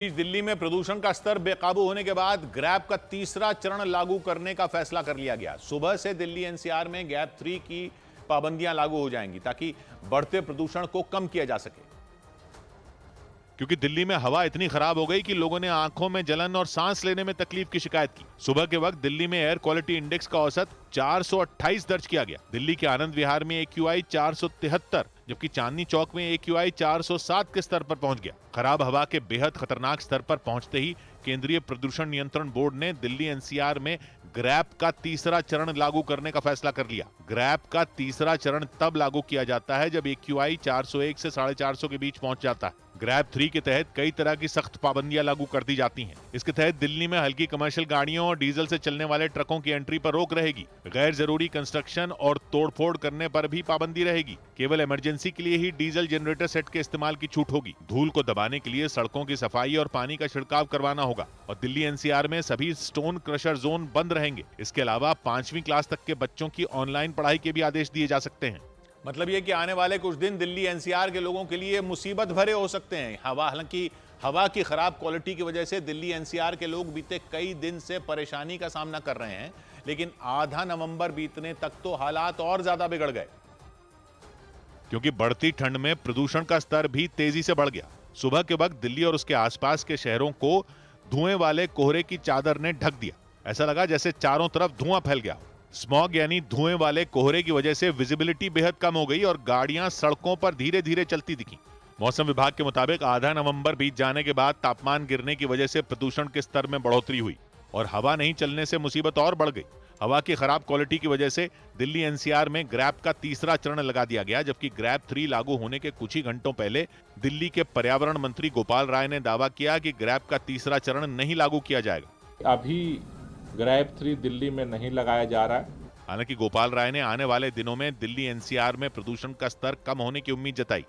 दिल्ली में प्रदूषण का स्तर बेकाबू होने के बाद ग्रैब का तीसरा चरण लागू करने का फैसला कर लिया गया। सुबह से दिल्ली एनसीआर में गैप 3 की पाबंदियां लागू हो जाएंगी ताकि बढ़ते प्रदूषण को कम किया जा सके। क्योंकि दिल्ली में हवा इतनी खराब हो गई कि लोगों ने आंखों में जलन और सांस लेने में तकलीफ की शिकायत की। सुबह के वक्त दिल्ली में एयर क्वालिटी इंडेक्स का औसत 428 दर्ज किया गया। दिल्ली के आनंद विहार में AQI 473, जबकि चांदनी चौक में AQI 407 के स्तर पर पहुंच गया। खराब हवा के बेहद खतरनाक स्तर पर पहुंचते ही केंद्रीय प्रदूषण नियंत्रण बोर्ड ने दिल्ली एनसीआर में ग्रैब का तीसरा चरण लागू करने का फैसला कर लिया। ग्रैब का तीसरा चरण तब लागू किया जाता है जब AQI 401 से 450 के बीच पहुंच जाता है। ग्रैब 3 के तहत कई तरह की सख्त पाबंदियां लागू कर दी जाती हैं। इसके तहत दिल्ली में हल्की कमर्शियल गाड़ियों और डीजल से चलने वाले ट्रकों की एंट्री पर रोक रहेगी। गैर जरूरी कंस्ट्रक्शन और तोड़फोड़ करने पर भी पाबंदी रहेगी। केवल इमरजेंसी के लिए ही डीजल जनरेटर सेट के इस्तेमाल की छूट होगी। धूल को दबाने के लिए सड़कों की सफाई और पानी का छिड़काव करवाना होगा। और दिल्ली एनसीआर में सभी स्टोन क्रशर जोन बंद रहेंगे। इसके अलावा 5वीं क्लास तक के बच्चों की ऑनलाइन पढ़ाई के भी आदेश दिए जा सकते हैं। मतलब ये कि आने वाले कुछ दिन दिल्ली एनसीआर के लोगों के लिए मुसीबत भरे हो सकते हैं। हालांकि हवा की खराब क्वालिटी की वजह से दिल्ली एनसीआर के लोग बीते कई दिन से परेशानी का सामना कर रहे हैं, लेकिन आधा नवंबर बीतने तक तो हालात और ज्यादा बिगड़ गए, क्योंकि बढ़ती ठंड में प्रदूषण का स्तर भी तेजी से बढ़ गया। सुबह के वक्त दिल्ली और उसके आसपास के शहरों को धुएं वाले कोहरे की चादर ने ढक दिया। ऐसा लगा जैसे चारों तरफ धुआं फैल गया। स्मॉग यानी धुएं वाले कोहरे की वजह से विजिबिलिटी बेहद कम हो गई और गाड़ियां सड़कों पर धीरे धीरे चलती दिखी। मौसम विभाग के मुताबिक आधा नवंबर बीत जाने के बाद तापमान गिरने की वजह से प्रदूषण के स्तर में बढ़ोतरी हुई और हवा नहीं चलने से मुसीबत और बढ़ गई। हवा की खराब क्वालिटी की वजह से दिल्ली एनसीआर में ग्रैब का तीसरा चरण लगा दिया गया, जबकि ग्रैब 3 लागू होने के कुछ ही घंटों पहले दिल्ली के पर्यावरण मंत्री गोपाल राय ने दावा किया कि ग्रैब का तीसरा चरण नहीं लागू किया जाएगा। अभी ग्रैब 3 दिल्ली में नहीं लगाया जा रहा है। हालांकि गोपाल राय ने आने वाले दिनों में दिल्ली एनसीआर में प्रदूषण का स्तर कम होने की उम्मीद जताई।